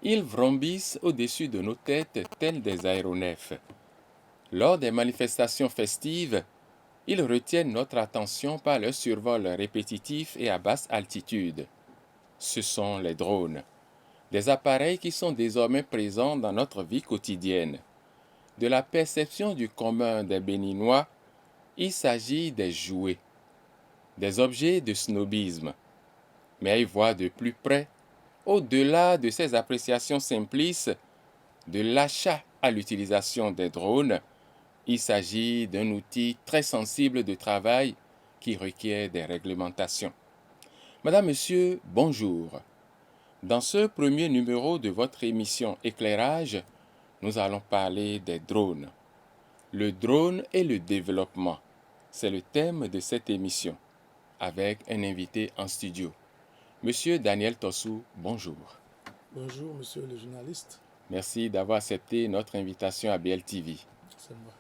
Ils vrombissent au-dessus de nos têtes tels des aéronefs. Lors des manifestations festives, ils retiennent notre attention par leur survol répétitif et à basse altitude. Ce sont les drones, des appareils qui sont désormais présents dans notre vie quotidienne. De la perception du commun des Béninois, il s'agit des jouets, des objets de snobisme. Mais à y voir de plus près, au-delà de ces appréciations simplices, de l'achat à l'utilisation des drones, il s'agit d'un outil très sensible de travail qui requiert des réglementations. Madame, Monsieur, bonjour. Dans ce premier numéro de votre émission Éclairage, nous allons parler des drones. Le drone et le développement, c'est le thème de cette émission, avec un invité en studio. Monsieur Daniel Tossou, bonjour. Bonjour, monsieur le journaliste. Merci d'avoir accepté notre invitation à BLTV. C'est moi.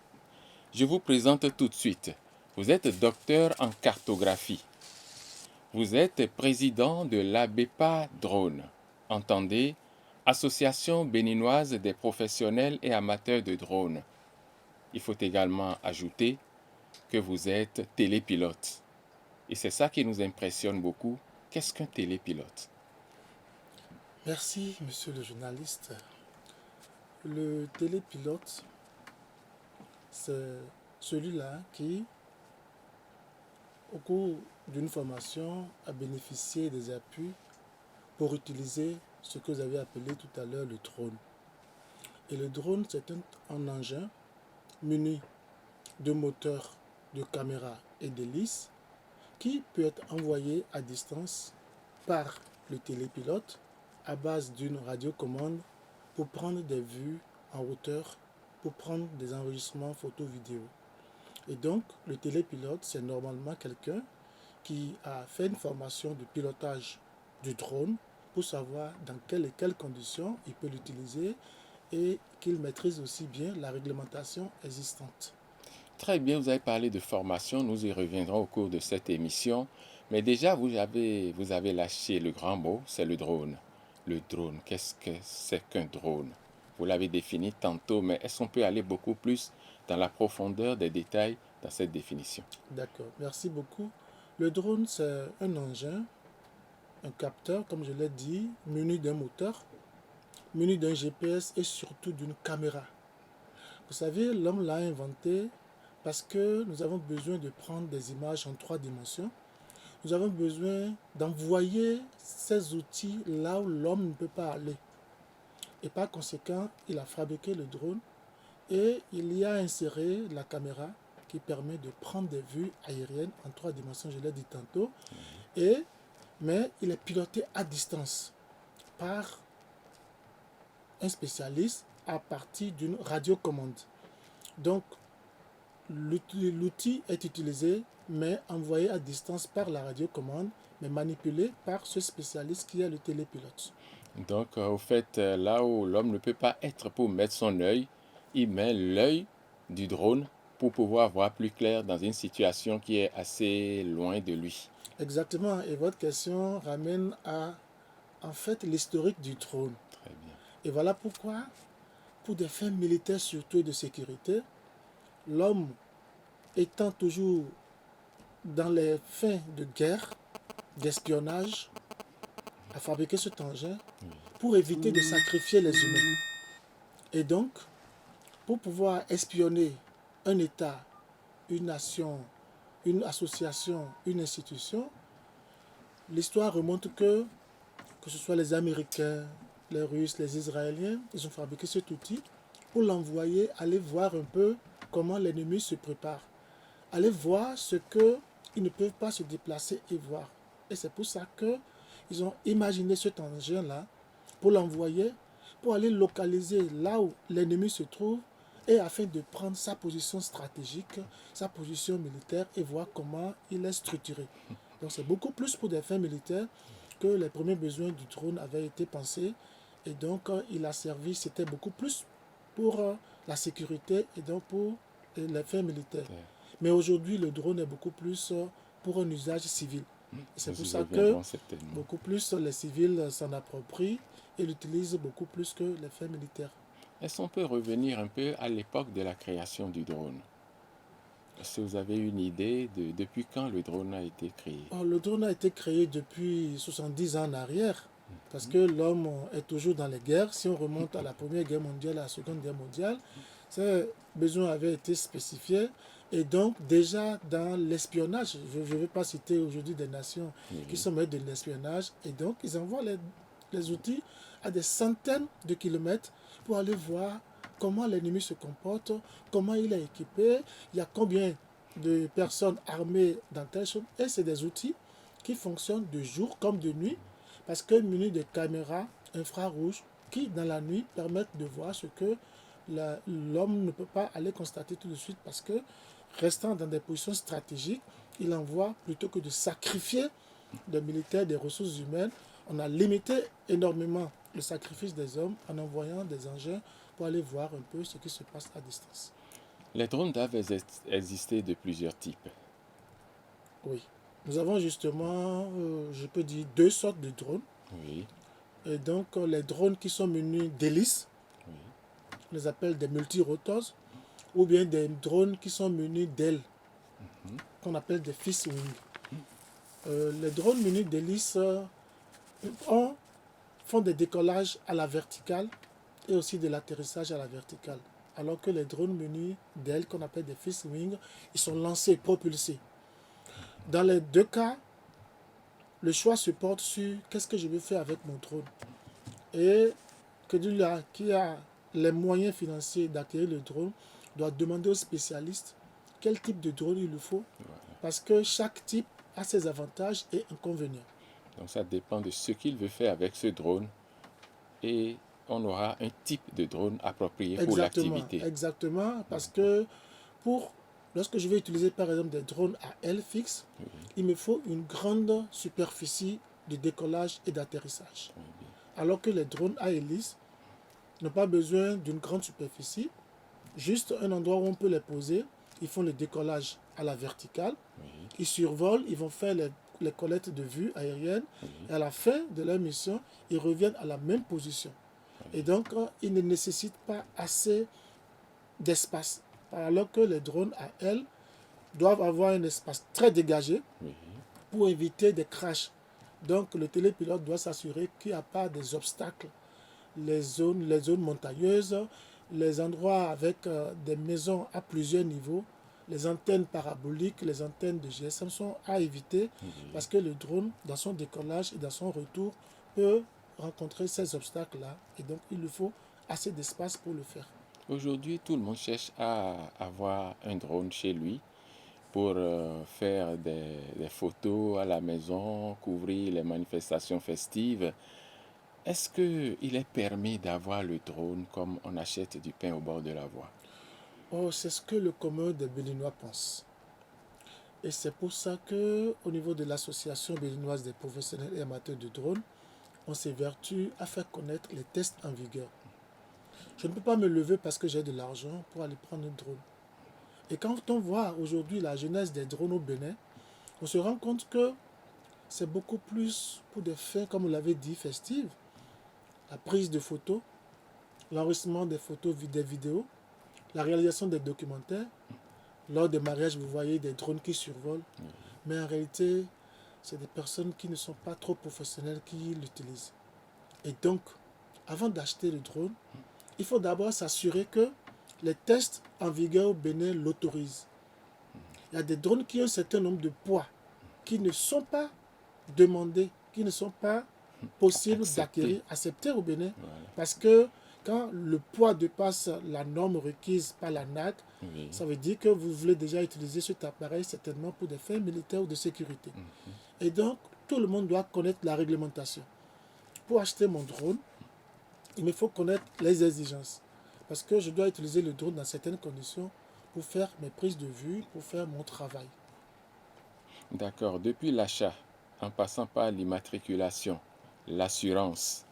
Je vous présente tout de suite. Vous êtes docteur en cartographie. Vous êtes président de l'ABEPA Drone. Entendez, Association béninoise des professionnels et amateurs de drones. Il faut également ajouter que vous êtes télépilote. Et c'est ça qui nous impressionne beaucoup. Qu'est-ce qu'un télépilote? Merci, monsieur le journaliste. Le télépilote, c'est celui-là qui, au cours d'une formation, a bénéficié des appuis pour utiliser ce que vous avez appelé tout à l'heure le drone. Et le drone, c'est un engin muni de moteurs, de caméras et d'hélices qui peut être envoyé à distance par le télépilote à base d'une radiocommande pour prendre des vues en hauteur, pour prendre des enregistrements photo-vidéo. Et donc, le télépilote, c'est normalement quelqu'un qui a fait une formation de pilotage du drone pour savoir dans quelles et quelles conditions il peut l'utiliser et qu'il maîtrise aussi bien la réglementation existante. Très bien, vous avez parlé de formation, nous y reviendrons au cours de cette émission. Mais déjà, vous avez lâché le grand mot, c'est le drone. Le drone, qu'est-ce que c'est qu'un drone? Vous l'avez défini tantôt, mais est-ce qu'on peut aller beaucoup plus dans la profondeur des détails dans cette définition? D'accord, merci beaucoup. Le drone, c'est un engin, un capteur, comme je l'ai dit, muni d'un moteur, muni d'un GPS et surtout d'une caméra. Vous savez, l'homme l'a inventé parce que nous avons besoin de prendre des images en 3 dimensions. Nous avons besoin d'envoyer ces outils là où l'homme ne peut pas aller. Et par conséquent, il a fabriqué le drone et il y a inséré la caméra qui permet de prendre des vues aériennes en 3 dimensions, je l'ai dit tantôt. Mais il est piloté à distance par un spécialiste à partir d'une radiocommande. Donc, l'outil est utilisé, mais envoyé à distance par la radiocommande, mais manipulé par ce spécialiste qui est le télépilote. Donc, au fait, là où l'homme ne peut pas être pour mettre son œil, il met l'œil du drone pour pouvoir voir plus clair dans une situation qui est assez loin de lui. Exactement, et votre question ramène à, en fait, l'historique du drone. Très bien. Et voilà pourquoi, pour des fins militaires surtout et de sécurité, l'homme étant toujours dans les fins de guerre, d'espionnage, a fabriqué cet engin pour éviter de sacrifier les humains. Et donc, pour pouvoir espionner un État, une nation, une association, une institution, l'histoire remonte que ce soit les Américains, les Russes, les Israéliens, ils ont fabriqué cet outil pour l'envoyer aller voir un peu comment l'ennemi se prépare. Aller voir ce qu'ils ne peuvent pas se déplacer et voir. Et c'est pour ça qu'ils ont imaginé cet engin-là pour l'envoyer, pour aller localiser là où l'ennemi se trouve et afin de prendre sa position stratégique, sa position militaire et voir comment il est structuré. Donc c'est beaucoup plus pour des fins militaires que les premiers besoins du drone avaient été pensés. Et donc il a servi, c'était beaucoup plus pour la sécurité et donc pour les fins militaires. Mais aujourd'hui, le drone est beaucoup plus pour un usage civil. C'est Nous pour y ça que reviendrons certainement. beaucoup plus les civils s'en approprient et l'utilisent beaucoup plus que les faits militaires. Est-ce qu'on peut revenir un peu à l'époque de la création du drone? Est-ce que vous avez une idée de depuis quand le drone a été créé? Oh, le drone a été créé depuis 70 ans en arrière, parce que l'homme est toujours dans les guerres. Si on remonte à la Première Guerre mondiale, à la Seconde Guerre mondiale, ces besoins avaient été spécifiés. Et donc, déjà dans l'espionnage, je ne vais pas citer aujourd'hui des nations qui Oui. sont maîtres de l'espionnage, et donc ils envoient les outils à des centaines de kilomètres pour aller voir comment l'ennemi se comporte, comment il est équipé, il y a combien de personnes armées dans telle chose. Et c'est des outils qui fonctionnent de jour comme de nuit, parce que munis de caméras infrarouges qui, dans la nuit, permettent de voir ce que l'homme ne peut pas aller constater tout de suite, parce que, restant dans des positions stratégiques, il envoie, plutôt que de sacrifier des militaires, des ressources humaines, on a limité énormément le sacrifice des hommes en envoyant des engins pour aller voir un peu ce qui se passe à distance. Les drones doivent exister de plusieurs types. Oui. Nous avons justement, je peux dire, deux sortes de drones. Oui, Et donc, les drones qui sont munis d'hélices, oui, on les appelle des multirotors, ou bien des drones qui sont munis d'ailes, qu'on appelle des fixed wing. Les drones munis d'hélices font des décollages à la verticale et aussi de l'atterrissage à la verticale. Alors que les drones munis d'ailes, qu'on appelle des fixed wing, ils sont lancés, propulsés. Dans les deux cas, le choix se porte sur qu'est-ce que je vais faire avec mon drone. Et que celui-là qui a les moyens financiers d'acquérir le drone doit demander aux spécialistes quel type de drone il lui faut, voilà. parce que chaque type a ses avantages et inconvénients. Donc ça dépend de ce qu'il veut faire avec ce drone et on aura un type de drone approprié pour Exactement, l'activité. exactement, parce que lorsque je vais utiliser par exemple des drones à aile fixe, Oui, il me faut une grande superficie de décollage et d'atterrissage. oui, Alors que les drones à hélice n'ont pas besoin d'une grande superficie, juste un endroit où on peut les poser. Ils font le décollage à la verticale, oui, ils survolent, ils vont faire les collectes de vue aérienne, oui, et à la fin de leur mission, ils reviennent à la même position. Et donc, ils ne nécessitent pas assez d'espace. Alors que les drones à ailes doivent avoir un espace très dégagé oui, pour éviter des crashs. Donc, le télépilote doit s'assurer qu'il n'y a pas des obstacles. Les zones montagneuses, les endroits avec des maisons à plusieurs niveaux, les antennes paraboliques, les antennes de GSM sont à éviter, oui. parce que le drone, dans son décollage et dans son retour, peut rencontrer ces obstacles-là. Et donc, il lui faut assez d'espace pour le faire. Aujourd'hui, tout le monde cherche à avoir un drone chez lui pour faire des photos à la maison, couvrir les manifestations festives. Est-ce qu'il est permis d'avoir le drone comme on achète du pain au bord de la voie? Oh, c'est ce que le commun des Béninois pense. Et c'est pour ça que, au niveau de l'association béninoise des professionnels et amateurs de drones, on s'évertue à faire connaître les tests en vigueur. Je ne peux pas me lever parce que j'ai de l'argent pour aller prendre un drone. Et quand on voit aujourd'hui la jeunesse des drones au Bénin, on se rend compte que c'est beaucoup plus pour des fins, comme vous l'avez dit, festives. La prise de photos, l'enregistrement des photos, des vidéos, la réalisation des documentaires. Lors des mariages, vous voyez des drones qui survolent. Mais en réalité, c'est des personnes qui ne sont pas trop professionnelles qui l'utilisent. Et donc, avant d'acheter le drone, il faut d'abord s'assurer que les tests en vigueur au Bénin l'autorisent. Il y a des drones qui ont un certain nombre de poids qui ne sont pas demandés, qui ne sont pas possibles d'acquérir, acceptés au Bénin. Voilà. Parce que quand le poids dépasse la norme requise par la NAC, Oui. ça veut dire que vous voulez déjà utiliser cet appareil certainement pour des fins militaires ou de sécurité. Et donc, tout le monde doit connaître la réglementation. Pour acheter mon drone, il me faut connaître les exigences. Parce que je dois utiliser le drone dans certaines conditions pour faire mes prises de vue, pour faire mon travail. D'accord. Depuis l'achat, en passant par l'immatriculation, l'assurance,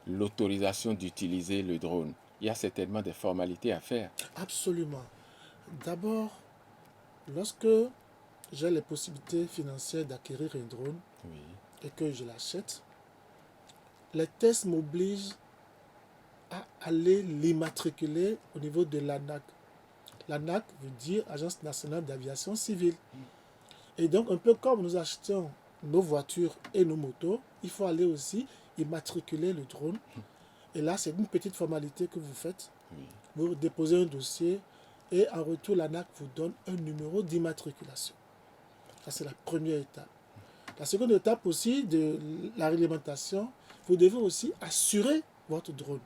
l'autorisation d'utiliser le drone, il y a certainement des formalités à faire. Absolument. D'abord, lorsque j'ai les possibilités financières d'acquérir un drone Oui. et que je l'achète, les tests m'obligent à aller l'immatriculer au niveau de l'ANAC. L'ANAC veut dire Agence nationale d'aviation civile. Et donc, un peu comme nous achetons nos voitures et nos motos, il faut aller aussi immatriculer le drone. Et là, c'est une petite formalité que vous faites. Oui. Vous déposez un dossier et en retour, l'ANAC vous donne un numéro d'immatriculation. Ça, c'est la première étape. La seconde étape aussi de la réglementation, vous devez aussi assurer votre drone.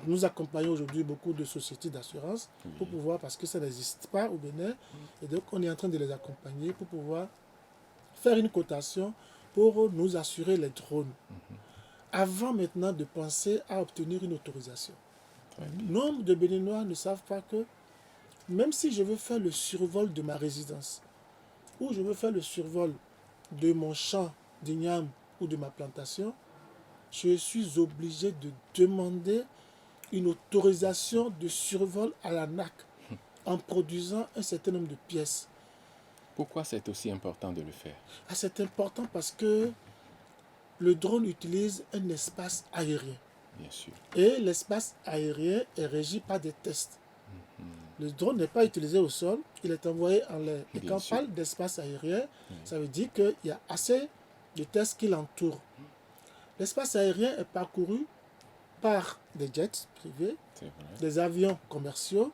Nous accompagnons aujourd'hui beaucoup de sociétés d'assurance pour pouvoir, parce que ça n'existe pas au Bénin, et donc on est en train de les accompagner pour pouvoir faire une cotation pour nous assurer les drones. Avant maintenant de penser à obtenir une autorisation. Nombre de Béninois ne savent pas que même si je veux faire le survol de ma résidence, ou je veux faire le survol de mon champ d'igname ou de ma plantation, je suis obligé de demander une autorisation de survol à l'ANAC en produisant un certain nombre de pièces. Pourquoi c'est aussi important de le faire? C'est important parce que le drone utilise un espace aérien. Bien sûr. Et l'espace aérien est régi par des tests. Le drone n'est pas utilisé au sol, il est envoyé en l'air. Et Bien quand on sûr. parle d'espace aérien, ça veut dire qu'il y a assez de tests qui l'entourent. L'espace aérien est parcouru par des jets privés, C'est vrai. des avions commerciaux,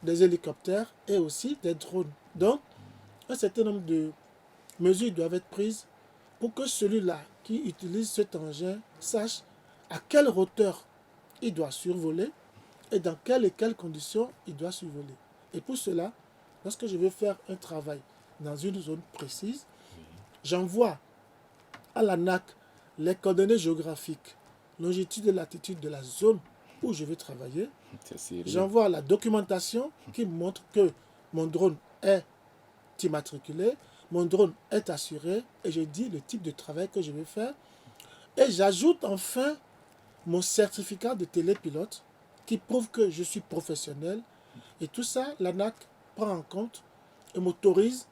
des hélicoptères et aussi des drones. Donc, un certain nombre de mesures doivent être prises pour que celui-là qui utilise cet engin sache à quelle hauteur il doit survoler et dans quelles et quelles conditions il doit survoler. Et pour cela, lorsque je veux faire un travail dans une zone précise, j'envoie à l'ANAC les coordonnées géographiques, longitude et latitude de la zone où je vais travailler. C'est sérieux. J'envoie la documentation qui montre que mon drone est immatriculé, mon drone est assuré et je dis le type de travail que je vais faire. Et j'ajoute enfin mon certificat de télépilote qui prouve que je suis professionnel. Et tout ça, l'ANAC prend en compte et m'autorise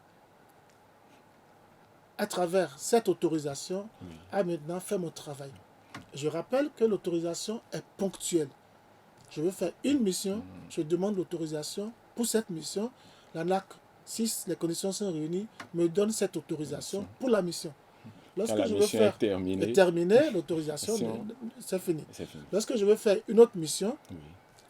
à travers cette autorisation à maintenant faire mon travail. Je rappelle que l'autorisation est ponctuelle. Je veux faire une mission, je demande l'autorisation pour cette mission. L'ANAC, si les conditions sont réunies, me donne cette autorisation pour la mission. Lorsque la je veux mission faire est terminée, l'autorisation, c'est fini. C'est fini. Lorsque je veux faire une autre mission, Oui.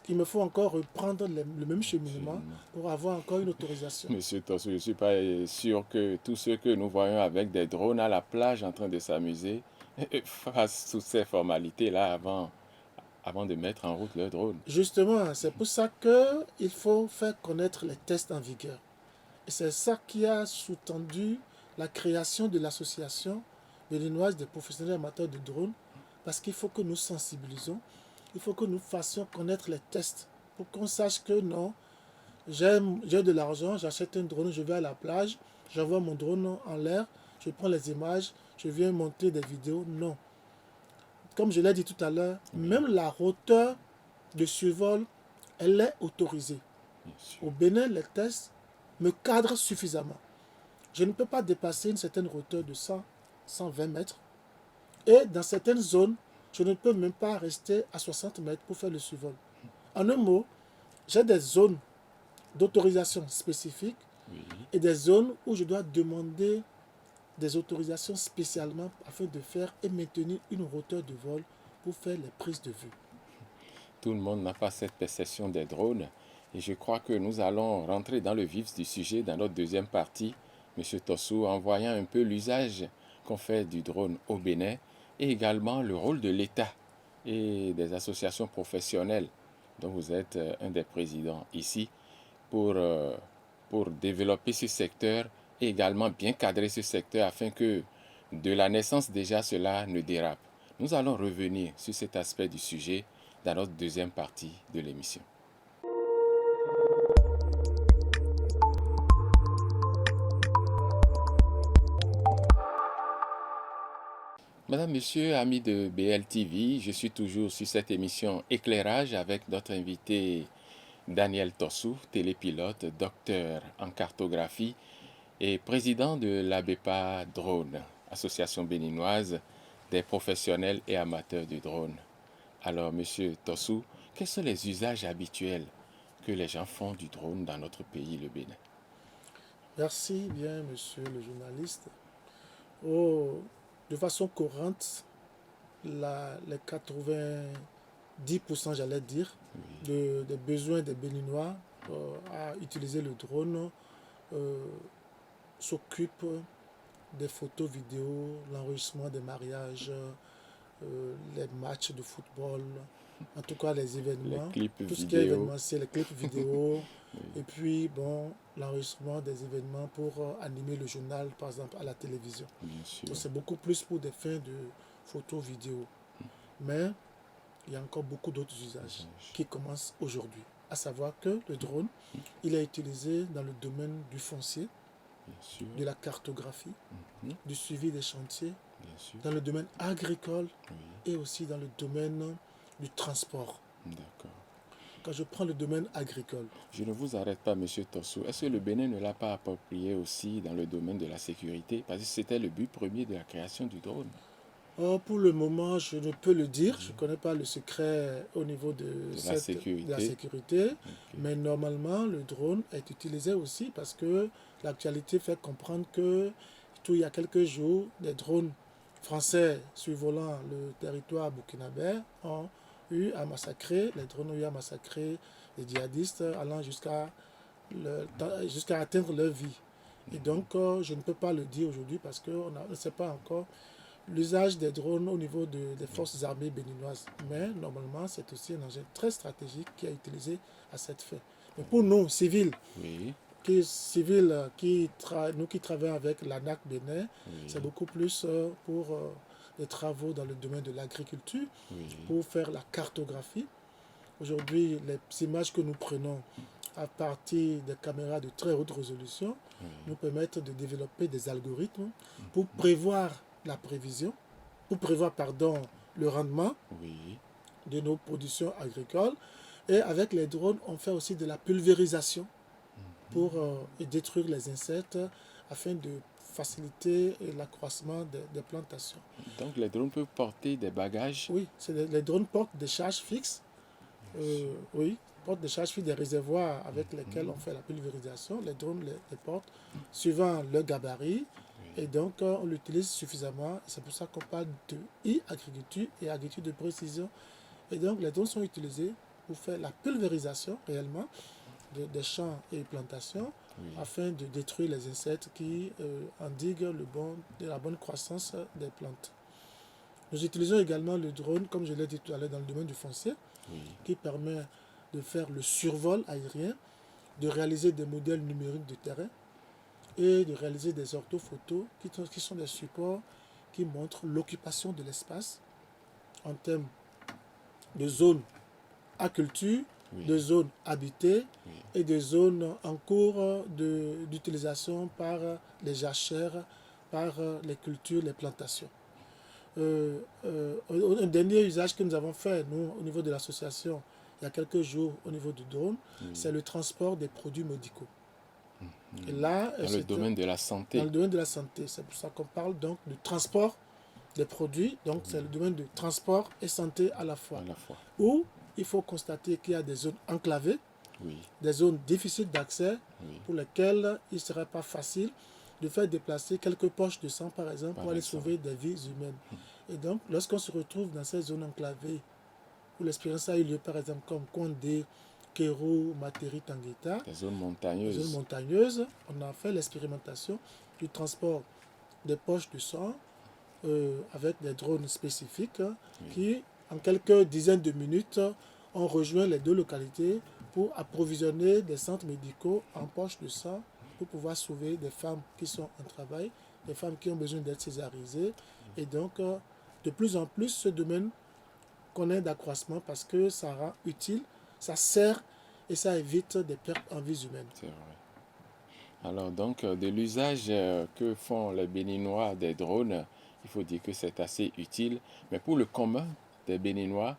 il me faut encore reprendre le même cheminement pour avoir encore une autorisation. Monsieur Tossou, je ne suis pas sûr que tous ceux que nous voyons avec des drones à la plage en train de s'amuser fassent toutes ces formalités-là avant de mettre en route leur drone. Justement, c'est pour ça qu'il faut faire connaître les tests en vigueur. Et c'est ça qui a sous-tendu la création de l'association béninoise des professionnels amateurs de drones, parce qu'il faut que nous sensibilisons, il faut que nous fassions connaître les tests pour qu'on sache que non, j'ai de l'argent, j'achète un drone, je vais à la plage, j'envoie mon drone en l'air, je prends les images, je viens monter des vidéos. Non. Comme je l'ai dit tout à l'heure, même la hauteur de survol, elle est autorisée. Au Bénin, les tests me cadrent suffisamment. Je ne peux pas dépasser une certaine hauteur de 100, 120 mètres. Et dans certaines zones, je ne peux même pas rester à 60 mètres pour faire le survol. En un mot, j'ai des zones d'autorisation spécifiques et des zones où je dois demander des autorisations spécialement afin de faire et maintenir une hauteur de vol pour faire les prises de vue. Tout le monde n'a pas cette perception des drones et je crois que nous allons rentrer dans le vif du sujet dans notre deuxième partie, Monsieur Tossou, en voyant un peu l'usage qu'on fait du drone au Bénin et également le rôle de l'État et des associations professionnelles dont vous êtes un des présidents ici pour développer ce secteur et également bien cadrer ce secteur afin que de la naissance déjà cela ne dérape. Nous allons revenir sur cet aspect du sujet dans notre deuxième partie de l'émission. Madame, Monsieur, amis de BLTV, je suis toujours sur cette émission Éclairage avec notre invité Daniel Tossou, télépilote, docteur en cartographie et président de l'ABEPA Drone, Association béninoise des professionnels et amateurs du drone. Alors, Monsieur Tossou, quels sont les usages habituels que les gens font du drone dans notre pays, le Bénin? Merci bien, monsieur le journaliste. Oh, de façon courante, les 90%, j'allais dire, Oui, des besoins des Béninois à utiliser le drone euh, s'occupent des photos, vidéos, l'enregistrement des mariages, les matchs de football, en tout cas les les événements, clips tout ce qui est vidéo, événementiel, les clips vidéo, oui, et puis bon, l'enregistrement des événements pour animer le journal, par exemple, à la télévision. bien sûr. Donc c'est beaucoup plus pour des fins de photos, vidéo. Mais il y a encore beaucoup d'autres usages Usage, qui commencent aujourd'hui. À savoir que le drone, il est utilisé dans le domaine du foncier, bien sûr. de la cartographie, Mhm, du suivi des chantiers, bien sûr. dans le domaine agricole Oui, et aussi dans le domaine du transport. d'accord. Quand je prends le domaine agricole, Je ne vous arrête pas, Monsieur Tossou. Est-ce que le Bénin ne l'a pas approprié aussi dans le domaine de la sécurité? Parce que c'était le but premier de la création du drone. pour le moment, je ne peux le dire, je ne connais pas le secret au niveau De la de la sécurité. sécurité, Ok. mais normalement, le drone est utilisé aussi parce que l'actualité fait comprendre que tout il y a quelques jours, des drones français survolant le territoire burkinabé ont eu à massacrer, les drones ont eu à massacrer les djihadistes allant jusqu'à atteindre leur vie. Et donc, je ne peux pas le dire aujourd'hui parce qu'on ne sait pas encore l'usage des drones au niveau des forces armées béninoises. Mais normalement, c'est aussi un engin très stratégique qui est utilisé à cette fin. Mais pour nous, civils, Oui, nous qui travaillons avec l'ANAC Bénin, c'est oui, beaucoup plus pour des travaux dans le domaine de l'agriculture, oui, pour faire la cartographie. Aujourd'hui, les images que nous prenons à partir des caméras de très haute résolution nous oui, permettent de développer des algorithmes pour prévoir la prévision, pour prévoir, pardon, le rendement oui, de nos productions agricoles. Et avec les drones, on fait aussi de la pulvérisation pour détruire les insectes afin de faciliter l'accroissement des plantations. donc les drones peuvent porter des bagages. Oui, les drones portent des charges fixes. Oui, portent des charges fixes, des réservoirs avec lesquels on fait la pulvérisation. Les drones les portent suivant leur gabarit. Et donc, on l'utilise suffisamment. C'est pour ça qu'on parle de e-agriculture et agriculture de précision. Et donc, les drones sont utilisés pour faire la pulvérisation réellement des champs et plantations Oui, afin de détruire les insectes qui endiguent la bonne croissance des plantes. Nous utilisons également le drone, comme je l'ai dit tout à l'heure, dans le domaine du foncier, oui, qui permet de faire le survol aérien, de réaliser des modèles numériques de terrain et de réaliser des orthophotos qui sont des supports qui montrent l'occupation de l'espace en termes de zones à culture, oui, de zones habitées oui, et de zones en cours d'utilisation par les jachères, par les cultures, les plantations. Un dernier usage que nous avons fait, nous, au niveau de l'association, il y a quelques jours, au niveau du drone, oui. c'est le transport des produits médicaux. Et Mhm. là, Dans le c'est domaine de la dans santé, le domaine de la santé. C'est pour ça qu'on parle donc du transport des produits. Donc, c'est le domaine de transport et santé à la fois. à la fois. Où il faut constater qu'il y a des zones enclavées, Oui, des zones difficiles d'accès oui, pour lesquelles il ne serait pas facile de faire déplacer quelques poches de sang, par exemple, par pour aller exemple. sauver des vies humaines. Et donc, lorsqu'on se retrouve dans ces zones enclavées, où l'expérience a eu lieu, par exemple, comme Condé, Kéro, Materi, Tangueta, Des zones les zones montagneuses. montagneuses, on a fait l'expérimentation du transport des poches de sang avec des drones spécifiques Oui, qui, en quelques dizaines de minutes, ont rejoint les deux localités pour approvisionner des centres médicaux en poches de sang pour pouvoir sauver des femmes qui sont en travail, des femmes qui ont besoin d'être césarisées. Et donc, de plus en plus, ce domaine connaît d'accroissement parce que ça rend utile, ça sert et ça évite des pertes en vies humaines. c'est vrai. Alors donc, de l'usage que font les Béninois des drones, il faut dire que c'est assez utile. Mais pour le commun des Béninois,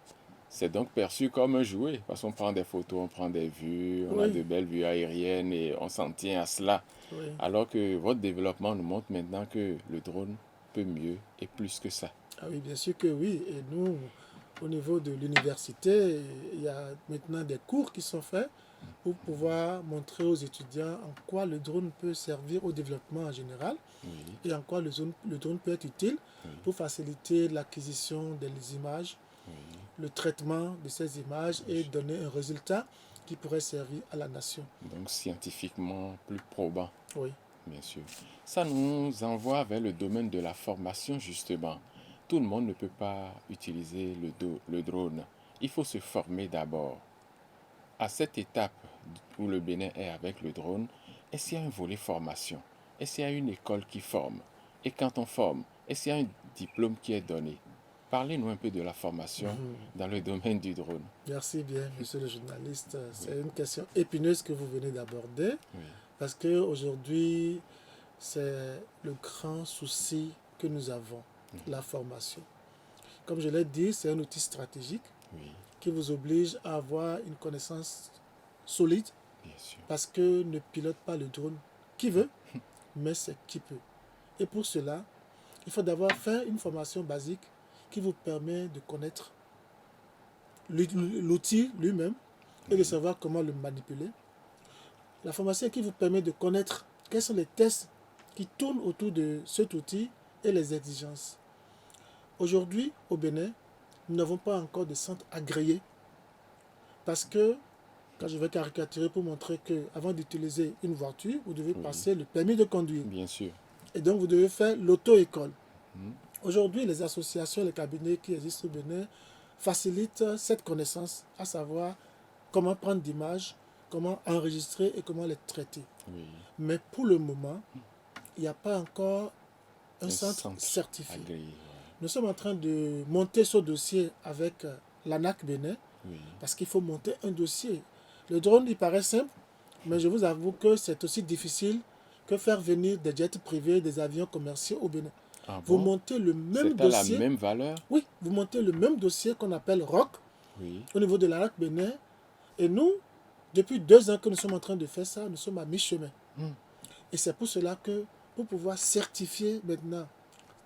C'est donc perçu comme un jouet, parce qu'on prend des photos, on prend des vues, on a Oui, de belles vues aériennes et on s'en tient à cela. oui. Alors que votre développement nous montre maintenant que le drone peut mieux et plus que ça. Ah oui, bien sûr que oui. Et nous, au niveau de l'université, il y a maintenant des cours qui sont faits pour pouvoir montrer aux étudiants en quoi le drone peut servir au développement en général Oui, et en quoi le drone peut être utile oui, pour faciliter l'acquisition des images, oui. le traitement de ces images et donner un résultat qui pourrait servir à la nation. Donc scientifiquement plus probant, Oui. bien sûr. Ça nous envoie vers le domaine de la formation, justement. Tout le monde ne peut pas utiliser le drone. Il faut se former d'abord. À cette étape où le Bénin est avec le drone, est-ce qu'il y a un volet formation? Est-ce qu'il y a une école qui forme? Et quand on forme, est-ce qu'il y a un diplôme qui est donné? Parlez-nous un peu de la formation Mhm. dans le domaine du drone. Merci bien, monsieur le journaliste. Oui, C'est une question épineuse que vous venez d'aborder oui, parce qu'aujourd'hui, c'est le grand souci que nous avons, la formation. Comme je l'ai dit, c'est un outil stratégique oui, qui vous oblige à avoir une connaissance solide bien sûr. parce que ne pilote pas le drone qui veut, mais c'est qui peut. Et pour cela, il faut d'abord faire une formation basique qui vous permet de connaître l'outil lui-même et de Oui, savoir comment le manipuler. La formation qui vous permet de connaître quels sont les tests qui tournent autour de cet outil et les exigences. Aujourd'hui, au Bénin, nous n'avons pas encore de centre agréé parce que, quand je vais caricaturer pour montrer que avant d'utiliser une voiture, vous devez oui, passer le permis de conduire. bien sûr. Et donc, vous devez faire l'auto-école. Mhm. Aujourd'hui, les associations, les cabinets qui existent au Bénin facilitent cette connaissance, à savoir comment prendre d'images, comment enregistrer et comment les traiter. Oui, Mais pour le moment, il n'y a pas encore un un centre centre certifié. agréé. Nous sommes en train de monter ce dossier avec l'ANAC Bénin Oui, parce qu'il faut monter un dossier. Le drone, il paraît simple, mais je vous avoue que c'est aussi difficile que faire venir des jets privés, des avions commerciaux au Bénin. ah Vous bon? montez le même C'est à la dossier, même valeur? oui, vous montez le même dossier qu'on appelle ROC Oui, au niveau de l'ANAC Bénin. Et nous, depuis 2 ans que nous sommes en train de faire ça, nous sommes à mi-chemin. hmm, Et c'est pour cela que pour pouvoir certifier maintenant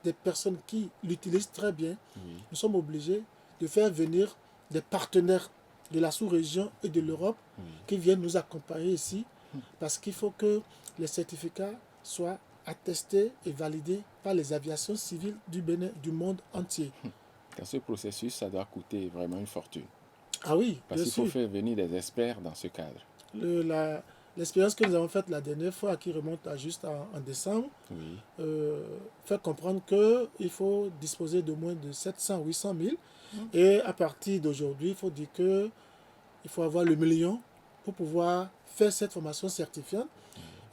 des personnes qui l'utilisent très bien, oui, nous sommes obligés de faire venir des partenaires de la sous-région et de l'Europe oui. qui viennent nous accompagner ici parce qu'il faut que les certificats soient attestés et validés par les aviations civiles du Bénin, du monde entier. Dans ce processus, ça doit coûter vraiment une fortune. Ah oui, Parce bien qu'il faut sûr. faire venir des experts dans ce cadre. L'expérience que nous avons faite la dernière fois, qui remonte à juste en décembre, Oui, fait comprendre qu'il faut disposer de moins de 700 800 000. Et à partir d'aujourd'hui, il faut dire qu'il faut avoir le million pour pouvoir faire cette formation certifiante.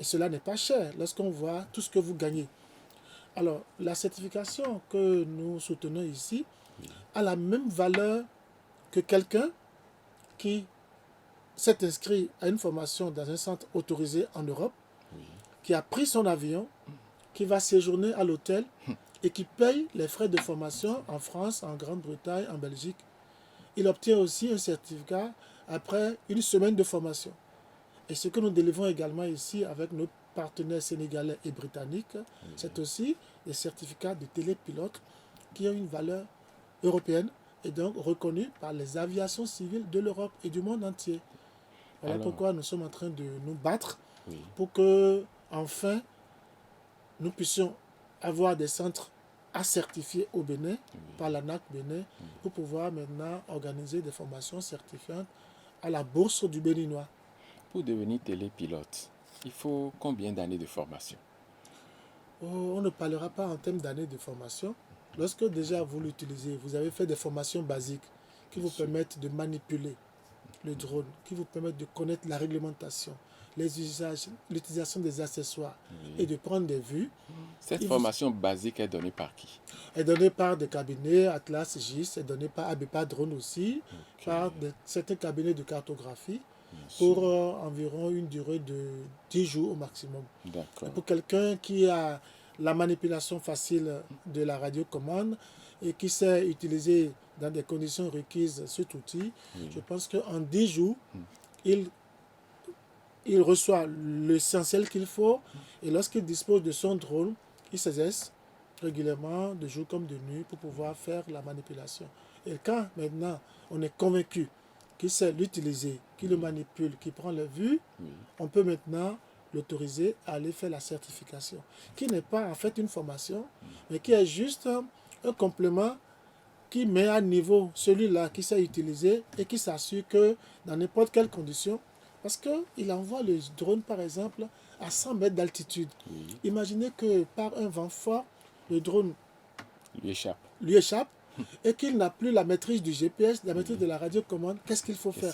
Et cela n'est pas cher lorsqu'on voit tout ce que vous gagnez. Alors, la certification que nous soutenons ici oui, a la même valeur que quelqu'un qui s'est inscrit à une formation dans un centre autorisé en Europe, oui. qui a pris son avion, qui va séjourner à l'hôtel et qui paye les frais de formation en France, en Grande-Bretagne, en Belgique. Il obtient aussi un certificat après une semaine de formation. Et ce que nous délivrons également ici avec nos partenaires sénégalais et britanniques, c'est aussi des certificats de télépilote qui ont une valeur européenne et donc reconnus par les aviations civiles de l'Europe et du monde entier. Voilà Alors, pourquoi nous sommes en train de nous battre oui, pour que, enfin, nous puissions avoir des centres à certifier au Bénin par l'ANAC Bénin pour pouvoir maintenant organiser des formations certifiantes à la bourse du Béninois. pour devenir télépilote, il faut combien d'années de formation? Oh, on ne parlera pas en termes d'années de formation. Lorsque déjà vous l'utilisez, vous avez fait des formations basiques qui Bien vous sûr. permettent de manipuler le drone, qui vous permettent de connaître la réglementation, les usages, l'utilisation des accessoires et Oui. de prendre des vues. Cette Il vous formation basique est donnée par qui? est donné par des cabinets, Atlas, GIS, est donné par ABPA Drone aussi, Ok, par certains cabinets de cartographie bien pour sûr. environ une durée de 10 jours au maximum. Et D'accord. pour quelqu'un qui a la manipulation facile de la radiocommande et qui sait utiliser dans des conditions requises cet outil, je pense qu'en 10 jours, il, il reçoit l'essentiel qu'il faut et lorsqu'il dispose de son drone, il s'exerce régulièrement, de jour comme de nuit, pour pouvoir faire la manipulation. Et quand maintenant on est convaincu qu'il sait l'utiliser, qu'il le manipule, qu'il prend la vue, on peut maintenant l'autoriser à aller faire la certification, qui n'est pas en fait une formation, mais qui est juste un complément qui met à niveau celui-là qui sait utiliser et qui s'assure que dans n'importe quelle condition, parce qu'il envoie le drone par exemple à 100 mètres d'altitude. Imaginez que par un vent fort, le drone lui échappe et qu'il n'a plus la maîtrise du GPS, la maîtrise de la radiocommande. Qu'est-ce qu'il faut faire?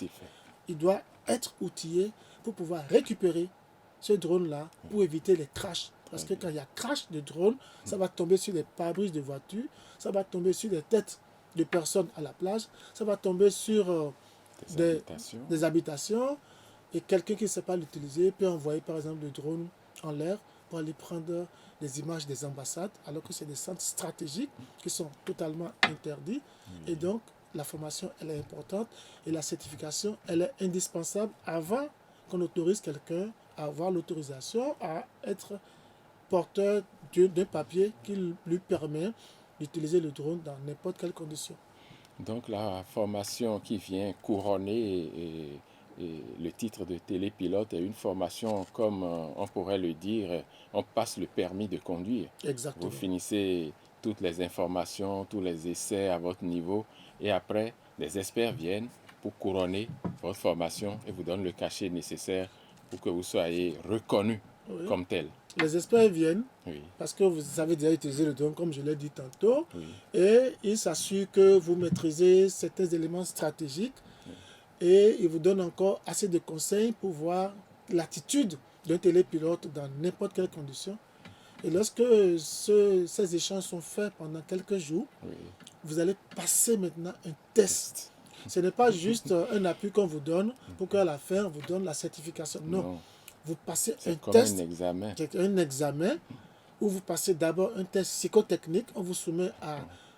Il doit être outillé pour pouvoir récupérer ce drone-là pour éviter les crashs. Parce que quand il y a crash de drone, ça va tomber sur des pare-brises de voitures, ça va tomber sur des têtes de personnes à la plage, ça va tomber sur des habitations et quelqu'un qui ne sait pas l'utiliser peut envoyer par exemple le drone en l'air pour aller prendre des images des ambassades alors que c'est des centres stratégiques qui sont totalement interdits et donc la formation elle est importante et la certification elle est indispensable avant qu'on autorise quelqu'un à avoir l'autorisation à être porteur d'un papier qui lui permet d'utiliser le drone dans n'importe quelle condition. Donc la formation qui vient couronner le titre de télépilote est une formation comme on pourrait le dire, on passe le permis de conduire. Exactement. Vous finissez toutes les informations, tous les essais à votre niveau et après les experts viennent pour couronner votre formation et vous donnent le cachet nécessaire pour que vous soyez reconnu comme tel. Les experts viennent parce que vous avez déjà utilisé le drone comme je l'ai dit tantôt et ils s'assurent que vous maîtrisez certains éléments stratégiques et ils vous donnent encore assez de conseils pour voir l'attitude d'un télépilote dans n'importe quelle condition. Et lorsque ces échanges sont faits pendant quelques jours, vous allez passer maintenant un test. Ce n'est pas juste un appui qu'on vous donne pour qu'à la fin on vous donne la certification. Non. Vous passez un test, un examen, où vous passez d'abord un test psychotechnique. On vous soumet à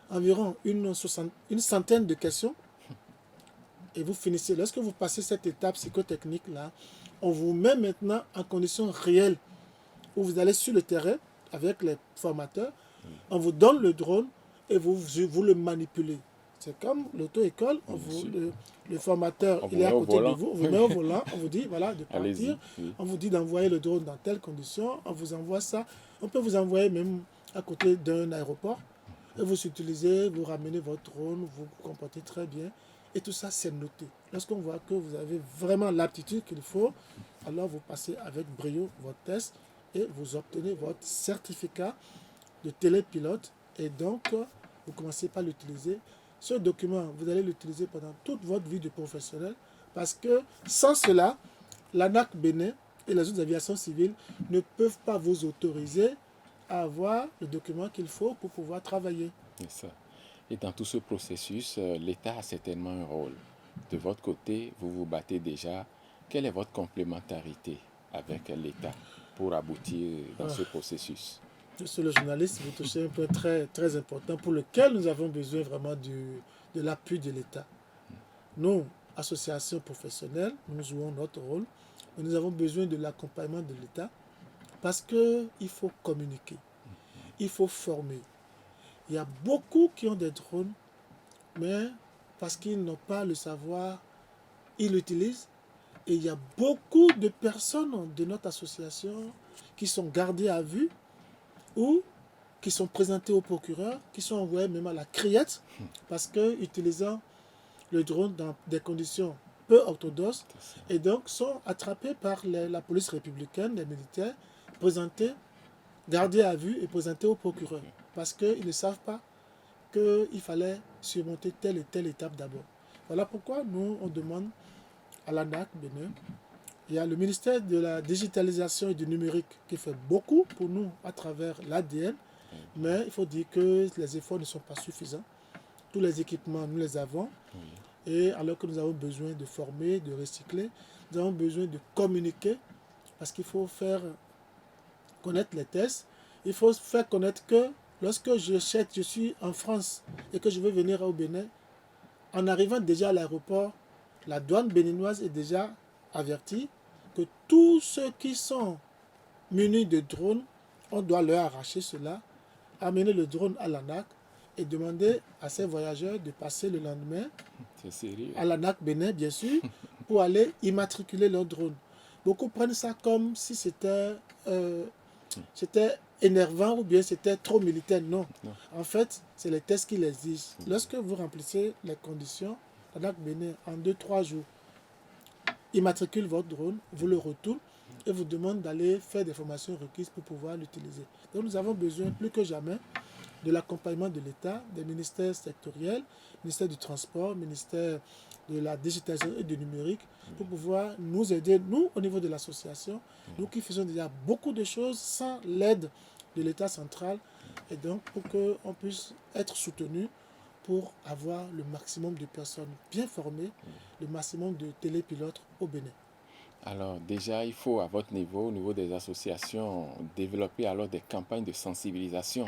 environ une centaine de questions et vous finissez. Lorsque vous passez cette étape psychotechnique-là, on vous met maintenant en conditions réelles où vous allez sur le terrain avec les formateurs, on vous donne le drone et vous le manipulez. C'est comme l'auto-école, le formateur il est à côté de vous, on vous met au volant, on vous dit voilà de partir, on vous dit d'envoyer le drone dans telles conditions, on vous envoie ça, on peut vous envoyer même à côté d'un aéroport, et vous utilisez, vous ramenez votre drone, vous vous comportez très bien, et tout ça c'est noté. Lorsqu'on voit que vous avez vraiment l'aptitude qu'il faut, alors vous passez avec brio votre test et vous obtenez votre certificat de télépilote, et donc vous commencez par l'utiliser. Ce document, vous allez l'utiliser pendant toute votre vie de professionnel parce que sans cela, l'ANAC Bénin et les autres aviations civiles ne peuvent pas vous autoriser à avoir le document qu'il faut pour pouvoir travailler. C'est ça. Et dans tout ce processus, l'État a certainement un rôle. De votre côté, vous vous battez déjà. Quelle est votre complémentarité avec l'État pour aboutir dans ce processus? Monsieur le journaliste, vous touchez un point très, très important pour lequel nous avons besoin vraiment de l'appui de l'État. Nous, associations professionnelles, nous jouons notre rôle, mais nous avons besoin de l'accompagnement de l'État parce qu'il faut communiquer, il faut former. Il y a beaucoup qui ont des drones, mais parce qu'ils n'ont pas le savoir, ils l'utilisent. Et il y a beaucoup de personnes de notre association qui sont gardées à vue ou qui sont présentés au procureur, qui sont envoyés même à la criette, parce que utilisant le drone dans des conditions peu orthodoxes, et donc sont attrapés par la police républicaine, les militaires, présentés, gardés à vue et présentés au procureur, parce qu'ils ne savent pas qu'il fallait surmonter telle et telle étape d'abord. Voilà pourquoi nous, on demande à l'ANAC Bénin. Il y a le ministère de la digitalisation et du numérique qui fait beaucoup pour nous à travers l'ADN, mais il faut dire que les efforts ne sont pas suffisants. Tous les équipements, nous les avons, et alors que nous avons besoin de former, de recycler, nous avons besoin de communiquer, parce qu'il faut faire connaître les tests, il faut faire connaître que lorsque je suis en France et que je veux venir au Bénin, en arrivant déjà à l'aéroport, la douane béninoise est déjà avertie que tous ceux qui sont munis de drones, on doit leur arracher cela, amener le drone à l'ANAC et demander à ces voyageurs de passer le lendemain à l'ANAC Bénin, bien sûr, pour aller immatriculer leur drone. Beaucoup prennent ça comme si c'était énervant ou bien c'était trop militaire. Non. En fait, c'est les tests qui l'exigent. Lorsque vous remplissez les conditions, l'ANAC Bénin, en 2-3 jours, immatricule votre drone, vous le retourne et vous demande d'aller faire des formations requises pour pouvoir l'utiliser. Donc nous avons besoin plus que jamais de l'accompagnement de l'État, des ministères sectoriels, ministère du Transport, ministère de la digitalisation et du numérique, pour pouvoir nous aider, nous, au niveau de l'association, nous qui faisons déjà beaucoup de choses sans l'aide de l'État central, et donc pour qu'on puisse être soutenu pour avoir le maximum de personnes bien formées, le maximum de télépilotes au Bénin. Alors déjà, il faut à votre niveau, au niveau des associations, développer alors des campagnes de sensibilisation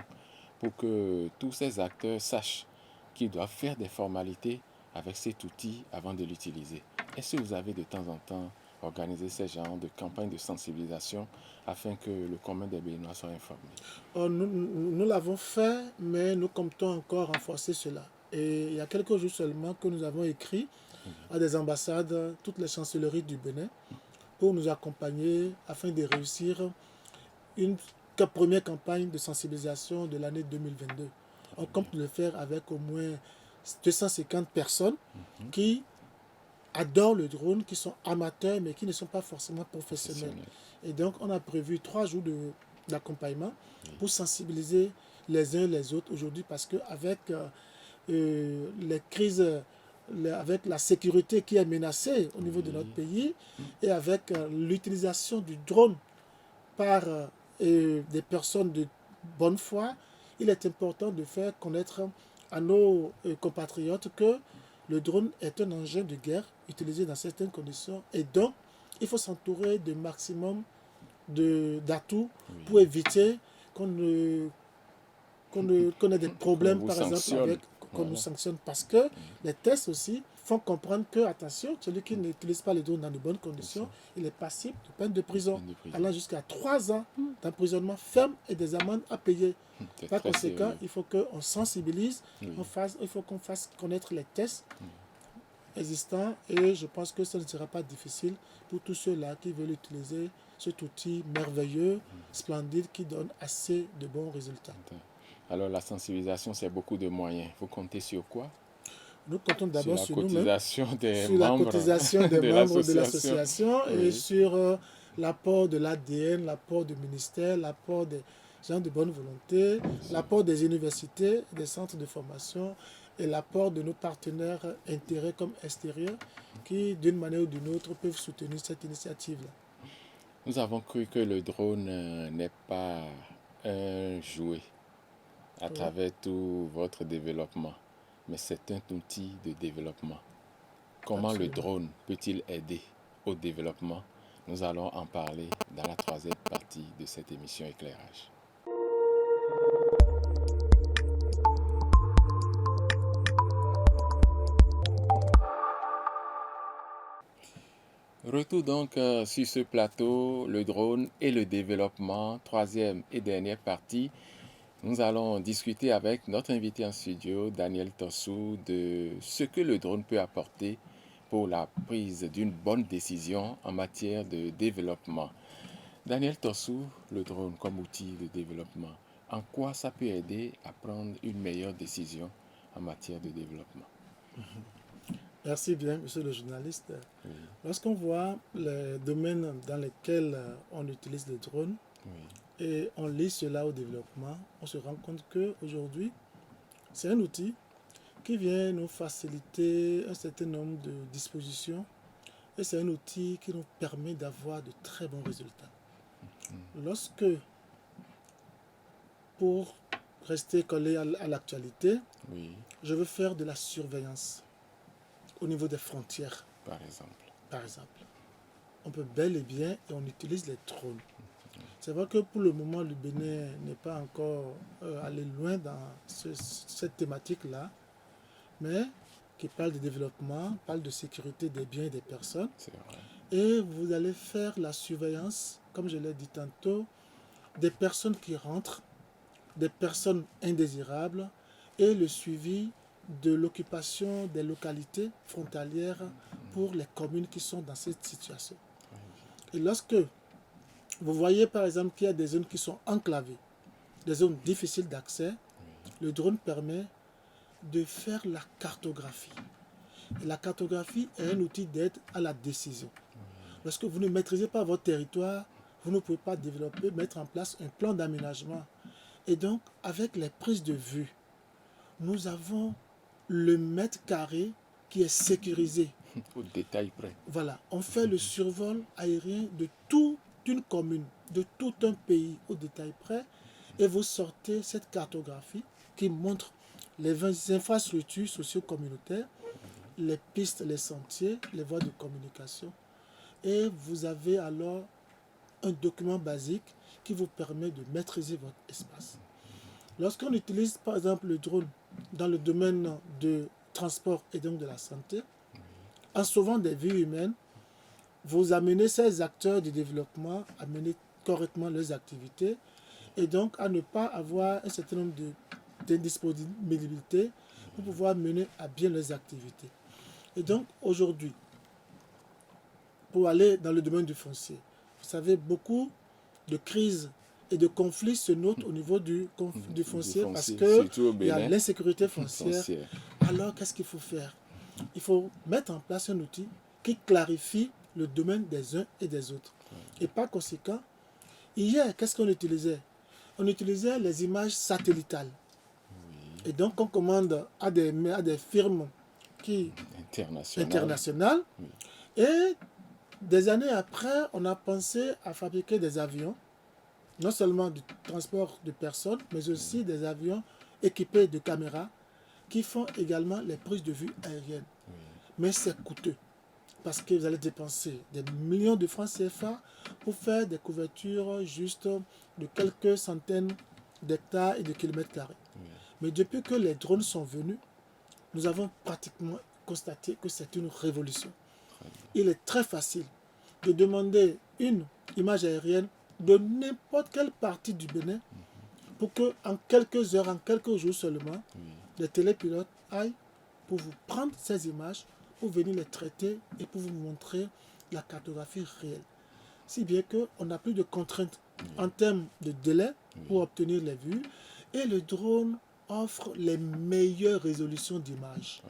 pour que tous ces acteurs sachent qu'ils doivent faire des formalités avec cet outil avant de l'utiliser. Est-ce que vous avez de temps en temps organisé ce genre de campagnes de sensibilisation afin que le commun des Béninois soit informé? Nous l'avons fait, mais nous comptons encore renforcer cela. Et il y a quelques jours seulement que nous avons écrit à des ambassades, toutes les chancelleries du Bénin, pour nous accompagner afin de réussir une première campagne de sensibilisation de l'année 2022. On compte le faire avec au moins 250 personnes qui adorent le drone, qui sont amateurs, mais qui ne sont pas forcément professionnels. Et donc, on a prévu 3 jours d'accompagnement pour sensibiliser les uns et les autres aujourd'hui, parce qu'avec les crises, avec la sécurité qui est menacée au niveau de notre pays, et avec l'utilisation du drone par des personnes de bonne foi, il est important de faire connaître à nos compatriotes que le drone est un engin de guerre utilisé dans certaines conditions, et donc il faut s'entourer de maximum d'atouts pour éviter qu'on ait des problèmes, par exemple, avec qu'on nous sanctionne, parce que les tests aussi font comprendre que, attention, celui qui n'utilise pas les drones dans de bonnes conditions, il est passible de peine de prison, allant jusqu'à 3 ans d'emprisonnement ferme et des amendes à payer. Par conséquent, il faut qu'on sensibilise, il faut qu'on fasse connaître les tests existants, et je pense que ça ne sera pas difficile pour tous ceux-là qui veulent utiliser cet outil merveilleux, splendide, qui donne assez de bons résultats. Alors la sensibilisation, c'est beaucoup de moyens. Vous comptez sur quoi? Nous comptons d'abord sur nous-mêmes, sur la cotisation des membres de l'association, et sur l'apport de l'ADN, l'apport du ministère, l'apport des gens de bonne volonté, l'apport des universités, des centres de formation, et l'apport de nos partenaires intérêts comme extérieurs qui, d'une manière ou d'une autre, peuvent soutenir cette initiative-là. Nous avons cru que le drone n'est pas un jouet à travers tout votre développement, mais c'est un outil de développement. Comment le drone peut-il aider au développement? Nous allons en parler dans la 3e partie de cette émission Éclairage. Retour donc sur ce plateau, le drone et le développement, 3e et dernière partie. Nous allons discuter avec notre invité en studio, Daniel Tossou, de ce que le drone peut apporter pour la prise d'une bonne décision en matière de développement. Daniel Tossou, le drone comme outil de développement, en quoi ça peut aider à prendre une meilleure décision en matière de développement? Merci bien, monsieur le journaliste. Lorsqu'on voit les domaines dans lesquels on utilise le drone et on lit cela au développement, on se rend compte qu'aujourd'hui, c'est un outil qui vient nous faciliter un certain nombre de dispositions, et c'est un outil qui nous permet d'avoir de très bons résultats. Lorsque, pour rester collé à l'actualité, je veux faire de la surveillance au niveau des frontières, par exemple, on peut bel et bien, et on utilise les drones. C'est vrai que pour le moment, le Bénin n'est pas encore allé loin dans cette thématique-là, mais qui parle de développement, parle de sécurité des biens et des personnes. C'est vrai. Et vous allez faire la surveillance, comme je l'ai dit tantôt, des personnes qui rentrent, des personnes indésirables et le suivi de l'occupation des localités frontalières pour les communes qui sont dans cette situation. Et lorsque vous voyez par exemple qu'il y a des zones qui sont enclavées, des zones difficiles d'accès, le drone permet de faire la cartographie. Et la cartographie est un outil d'aide à la décision. Lorsque vous ne maîtrisez pas votre territoire, vous ne pouvez pas développer, mettre en place un plan d'aménagement. Et donc, avec les prises de vue, nous avons le mètre carré qui est sécurisé. Au détail près. Voilà, on fait le survol aérien de toute une commune, de tout un pays au détail près, et vous sortez cette cartographie qui montre les infrastructures socio-communautaires, les pistes, les sentiers, les voies de communication. Et vous avez alors un document basique qui vous permet de maîtriser votre espace. Lorsqu'on utilise par exemple le drone dans le domaine de transport et donc de la santé, en sauvant des vies humaines, vous amenez ces acteurs du développement à mener correctement leurs activités et donc à ne pas avoir un certain nombre d'indisponibilités pour pouvoir mener à bien leurs activités. Et donc aujourd'hui, pour aller dans le domaine du foncier, vous savez, beaucoup de crises et de conflits se notent au niveau du foncier parce qu'il y a l'insécurité foncière. Alors, qu'est-ce qu'il faut faire? Il faut mettre en place un outil qui clarifie le domaine des uns et des autres. Et par conséquent, hier, qu'est-ce qu'on utilisait? On utilisait les images satellitales. Et donc, on commande à des firmes internationales. Et des années après, on a pensé à fabriquer des avions, non seulement du transport de personnes, mais aussi des avions équipés de caméras qui font également les prises de vue aériennes. Mais c'est coûteux parce que vous allez dépenser des millions de francs CFA pour faire des couvertures juste de quelques centaines d'hectares et de kilomètres carrés. Mais depuis que les drones sont venus, nous avons pratiquement constaté que c'est une révolution. Il est très facile de demander une image aérienne de n'importe quelle partie du Bénin pour que en quelques heures, en quelques jours seulement, les télépilotes aillent pour vous prendre ces images, pour venir les traiter et pour vous montrer la cartographie réelle. Si bien qu'on n'a plus de contraintes en termes de délai pour obtenir les vues et le drone offre les meilleures résolutions d'images.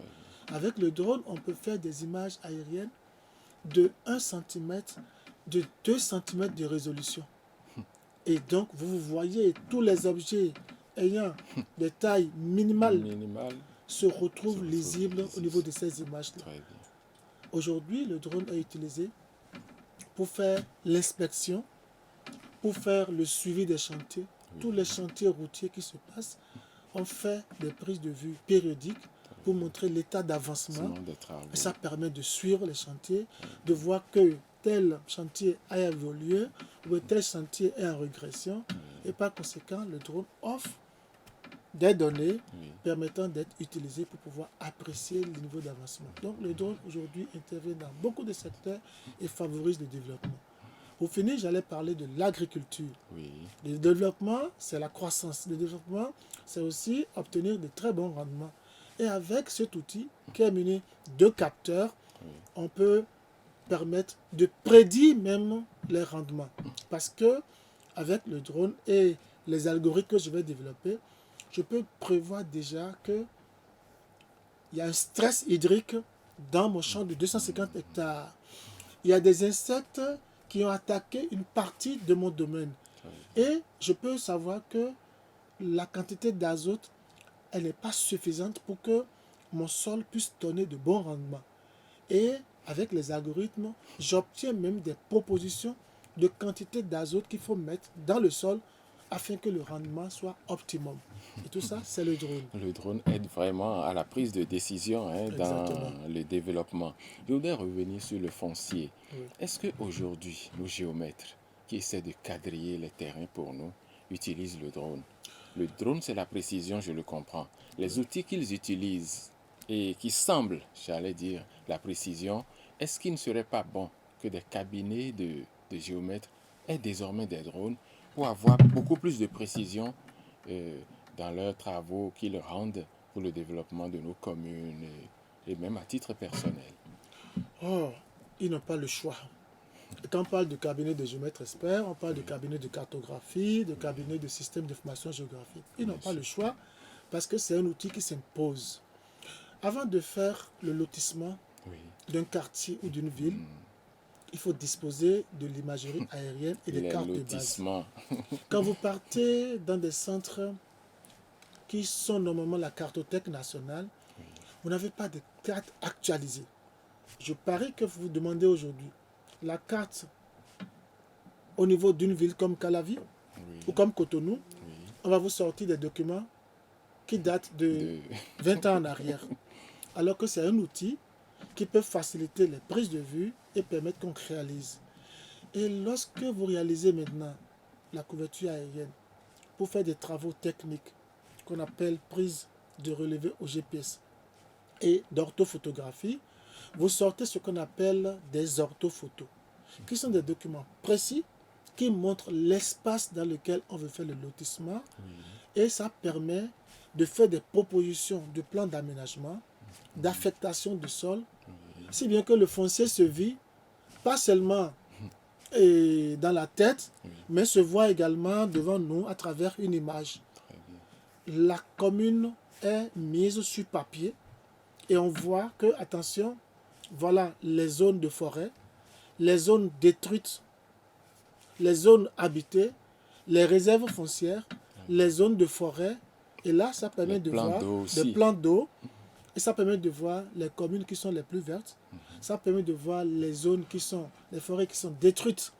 Avec le drone, on peut faire des images aériennes de 1 cm, de 2 cm de résolution. Et donc, vous voyez tous les objets ayant des tailles minimales se retrouvent lisibles au niveau de ces images-là. Aujourd'hui, le drone est utilisé pour faire l'inspection, pour faire le suivi des chantiers. Tous les chantiers routiers qui se passent, on fait des prises de vue périodiques pour montrer l'état d'avancement. Et ça permet de suivre les chantiers, de voir que tel chantier a évolué ou tel chantier est en régression. Et par conséquent, le drone offre des données permettant d'être utilisées pour pouvoir apprécier le niveau d'avancement. Donc le drone aujourd'hui intervient dans beaucoup de secteurs et favorise le développement. Pour finir, j'allais parler de l'agriculture. Le développement, c'est la croissance. Le développement, c'est aussi obtenir de très bons rendements. Et avec cet outil qui est muni de capteurs, on peut permettre de prédire même les rendements. Parce que avec le drone et les algorithmes que je vais développer, je peux prévoir déjà qu'il y a un stress hydrique dans mon champ de 250 hectares. Il y a des insectes qui ont attaqué une partie de mon domaine. Et je peux savoir que la quantité d'azote, elle n'est pas suffisante pour que mon sol puisse donner de bons rendements. Et avec les algorithmes, j'obtiens même des propositions de quantité d'azote qu'il faut mettre dans le sol afin que le rendement soit optimum. Et tout ça, c'est le drone. Le drone aide vraiment à la prise de décision dans le développement. Je voudrais revenir sur le foncier. Est-ce qu'aujourd'hui, nos géomètres qui essaient de quadriller les terrains pour nous utilisent le drone. Le drone, c'est la précision, je le comprends. Les outils qu'ils utilisent et qui semblent, j'allais dire, la précision, est-ce qu'il ne serait pas bon que des cabinets de géomètres aient désormais des drones pour avoir beaucoup plus de précision euh, dans leurs travaux qu'ils rendent pour le développement de nos communes et même à titre personnel? Oh, ils n'ont pas le choix. Et quand on parle de cabinet de géomètres experts, on parle de cabinet de cartographie, de cabinet de système d'information géographique. Ils n'ont pas le choix parce que c'est un outil qui s'impose. Avant de faire le lotissement Oui. d'un quartier ou d'une ville, il faut disposer de l'imagerie aérienne et des Les cartes de base. lotissements. Quand vous partez dans des centres qui sont normalement la cartothèque nationale, vous n'avez pas de carte actualisée. Je parie que vous vous demandez aujourd'hui la carte au niveau d'une ville comme Calavi Oui, ou comme Cotonou, oui. on va vous sortir des documents qui datent de 20 ans en arrière. Alors que c'est un outil qui peut faciliter les prises de vue et permettre qu'on réalise. Et lorsque vous réalisez maintenant la couverture aérienne pour faire des travaux techniques qu'on appelle prise de relevé au GPS et d'orthophotographie, vous sortez ce qu'on appelle des orthophotos, qui sont des documents précis qui montrent l'espace dans lequel on veut faire le lotissement, et ça permet de faire des propositions de plans d'aménagement, d'affectation du sol, si bien que le foncier se vit pas seulement dans la tête, mais se voit également devant nous à travers une image. La commune est mise sur papier et on voit que, attention, voilà les zones de forêt, les zones détruites, les zones habitées, les réserves foncières, les zones de forêt. Et là, ça permet de voir des plans d'eau. Et ça permet de voir les communes qui sont les plus vertes. Ça permet de voir les zones qui sont, les forêts qui sont détruites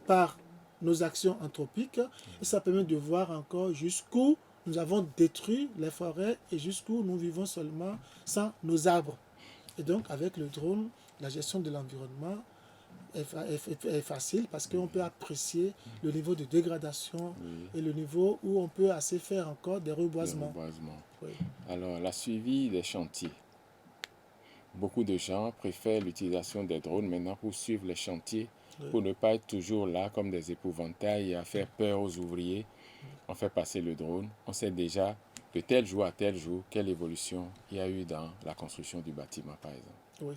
par nos actions anthropiques. Et ça permet de voir encore jusqu'où nous avons détruit les forêts et jusqu'où nous vivons seulement sans nos arbres. Et donc, avec le drone, la gestion de l'environnement est facile parce qu'on peut apprécier le niveau de dégradation et le niveau où on peut assez faire encore des reboisements. Oui. Alors, la suivi des chantiers. Beaucoup de gens préfèrent l'utilisation des drones maintenant pour suivre les chantiers, pour ne pas être toujours là comme des épouvantails et à faire peur aux ouvriers. On fait passer le drone, on sait déjà de tel jour à tel jour quelle évolution il y a eu dans la construction du bâtiment, par exemple. Oui.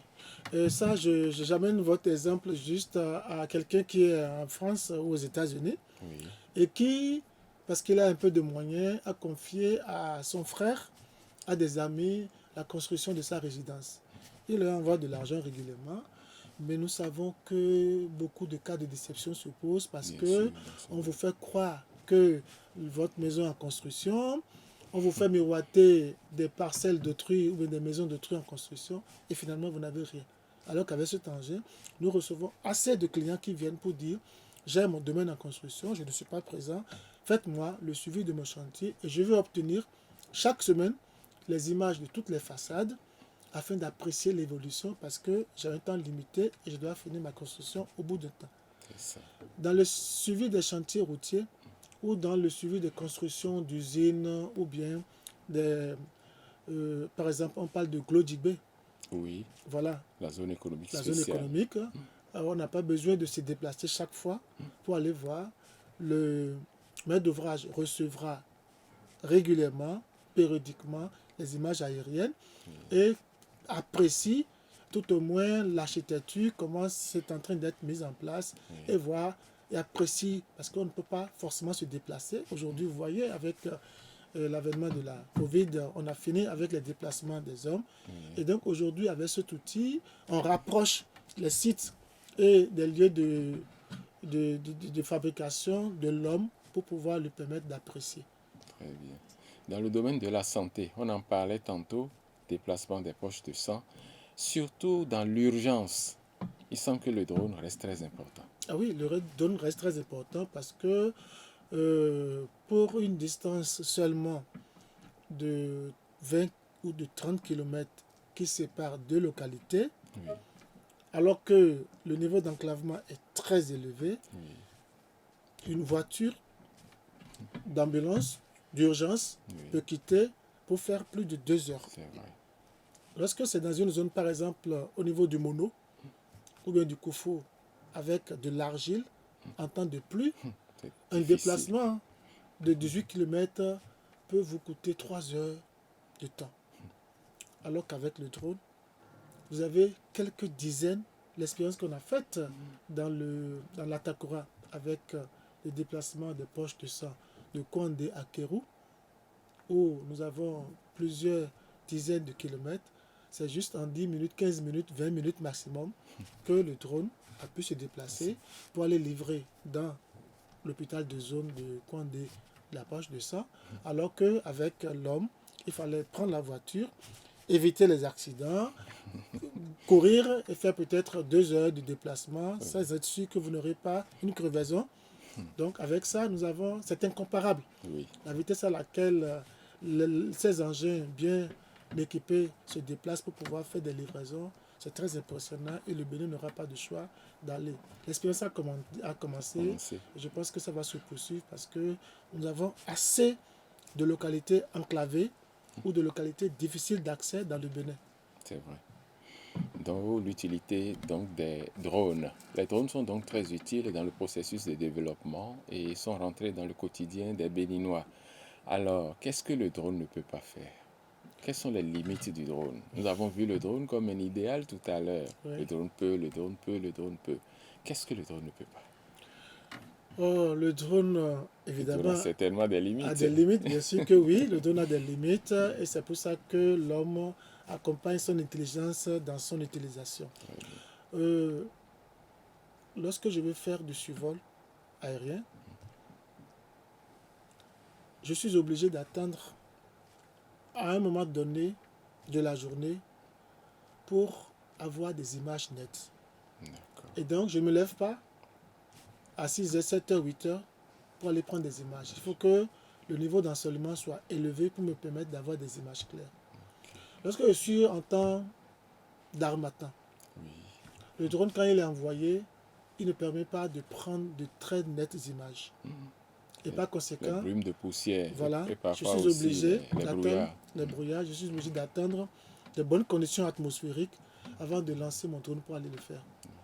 Et ça, j'amène votre exemple juste à quelqu'un qui est en France ou aux États-Unis et qui, parce qu'il a un peu de moyens, a confié à son frère, à des amis, la construction de sa résidence. Il leur envoie de l'argent régulièrement, mais nous savons que beaucoup de cas de déception se posent parce qu'on vous fait croire que votre maison est en construction, on vous fait miroiter des parcelles d'autrui ou des maisons d'autrui en construction et finalement vous n'avez rien. Alors qu'avec cet engin, nous recevons assez de clients qui viennent pour dire j'ai mon domaine en construction, je ne suis pas présent, faites-moi le suivi de mon chantier et je vais obtenir chaque semaine les images de toutes les façades afin d'apprécier l'évolution parce que j'ai un temps limité et je dois finir ma construction au bout d'un temps. Dans le suivi des chantiers routiers ou dans le suivi des constructions d'usines ou bien par exemple on parle de Glodjibé. Oui. Voilà. La zone économique La spéciale. zone économique. Alors, on n'a pas besoin de se déplacer chaque fois pour aller voir. Le maître d'ouvrage recevra régulièrement, périodiquement, les images aériennes et apprécie tout au moins l'architecture, comment c'est en train d'être mise en place et voir et apprécie, parce qu'on ne peut pas forcément se déplacer. Aujourd'hui, vous voyez, avec l'avènement de la Covid, on a fini avec les déplacements des hommes. Et donc aujourd'hui, avec cet outil, on rapproche les sites et des lieux de fabrication de l'homme pour pouvoir lui permettre d'apprécier. Très bien. Dans le domaine de la santé, on en parlait tantôt, déplacement des poches de sang, surtout dans l'urgence. Il semble que le drone reste très important. Ah oui, le drone reste très important parce que pour une distance seulement de 20 ou de 30 km qui sépare deux localités, alors que le niveau d'enclavement est très élevé, une voiture d'ambulance, d'urgence, Oui, peut quitter pour faire plus de 2 heures. c'est vrai. Lorsque c'est dans une zone, par exemple, au niveau du Mono, ou bien du Koufou, avec de l'argile, en temps de pluie, C'est un difficile. déplacement de 18 km peut vous coûter 3 heures de temps. Alors qu'avec le drone, vous avez quelques dizaines, l'expérience qu'on a faite dans l'Atakura avec le déplacement des poches de sang de Kondé à Kérou, où nous avons plusieurs dizaines de kilomètres. C'est juste en 10 minutes, 15 minutes, 20 minutes maximum que le drone a pu se déplacer pour aller livrer dans l'hôpital de zone de Kondé la poche de sang, alors qu'avec l'homme, il fallait prendre la voiture, éviter les accidents, courir et faire peut-être 2 heures de déplacement, sans être sûr que vous n'aurez pas une crevaison. Donc avec ça, c'est incomparable. Oui, La vitesse à laquelle ces engins bien équipés se déplacent pour pouvoir faire des livraisons, c'est très impressionnant et le Bénin n'aura pas de choix d'aller. L'expérience a commencé commencer. et je pense que ça va se poursuivre parce que nous avons assez de localités enclavées ou de localités difficiles d'accès dans le Bénin. C'est vrai. Donc, l'utilité donc, des drones. Les drones sont donc très utiles dans le processus de développement et sont rentrés dans le quotidien des Béninois. Alors, qu'est-ce que le drone ne peut pas faire? Quelles sont les limites du drone? Nous avons vu le drone comme un idéal tout à l'heure. Oui. Le drone peut, le drone peut, le drone peut. Qu'est-ce que le drone ne peut pas? Oh, le drone, Le drone évidemment, a certainement des a limites. des limites, bien sûr que oui, le drone a des limites et c'est pour ça que l'homme accompagne son intelligence dans son utilisation. Euh, Lorsque je veux faire du survol aérien, je suis obligé d'attendre à un moment donné de la journée pour avoir des images nettes. D'accord. Et donc, je ne me lève pas à 6h, 7h, 8h pour aller prendre des images. Il faut que le niveau d'ensoleillement soit élevé pour me permettre d'avoir des images claires. Lorsque je suis en temps d'harmattan, Oui. le drone, quand il est envoyé, il ne permet pas de prendre de très nettes images. Et par Les conséquent, brumes de poussière voilà, et je parfois suis aussi obligé les d'attendre brouillards. les brouillards, je suis obligé d'attendre de bonnes conditions atmosphériques avant de lancer mon drone pour aller le faire.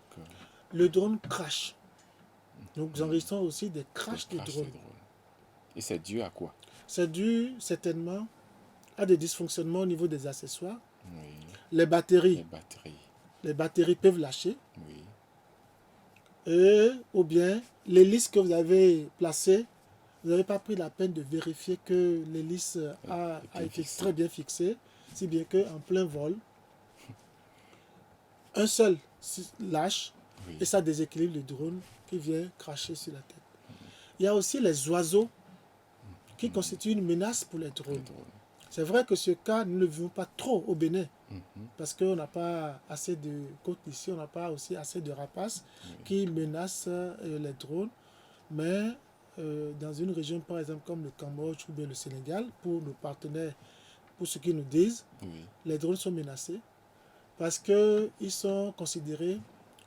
D'accord. Le drone crash. Donc nous enregistrons aussi des crashs de Crash drone. des drones. Et c'est dû à quoi? C'est dû certainement à des dysfonctionnements au niveau des accessoires. Oui. Les Les batteries, batteries. les batteries peuvent lâcher. Oui. Ou bien l'hélice que vous avez placée, vous n'avez pas pris la peine de vérifier que l'hélice a bien été fixée. très bien fixée, si bien qu'en plein vol, un seul lâche Oui. et ça déséquilibre le drone qui vient cracher sur la tête. Il y a aussi les oiseaux qui constituent une menace pour les Les drones. drones. C'est vrai que ce cas, nous ne le vivons pas trop au Bénin, Mhm. parce qu'on n'a pas assez de côtes ici, on n'a pas aussi assez de rapaces qui menacent les drones. Mais dans une région, par exemple, comme le Cambodge ou bien le Sénégal, pour nos partenaires, pour ce qu'ils nous disent, Oui. les drones sont menacés parce qu'ils sont considérés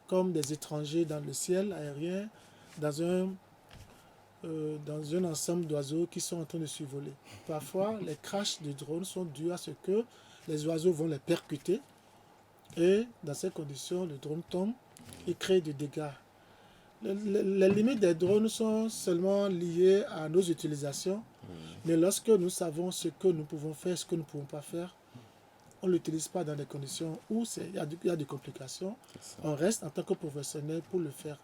comme des étrangers dans le ciel aérien, dans un ensemble d'oiseaux qui sont en train de survoler. Parfois, les crashs de drones sont dus à ce que les oiseaux vont les percuter et dans ces conditions, le drone tombe et crée des dégâts. Les limites des drones sont seulement liées à nos utilisations, Oui. mais lorsque nous savons ce que nous pouvons faire, ce que nous ne pouvons pas faire, on ne l'utilise pas dans des conditions où il y a des complications. C'est ça. On reste en tant que professionnel pour le faire.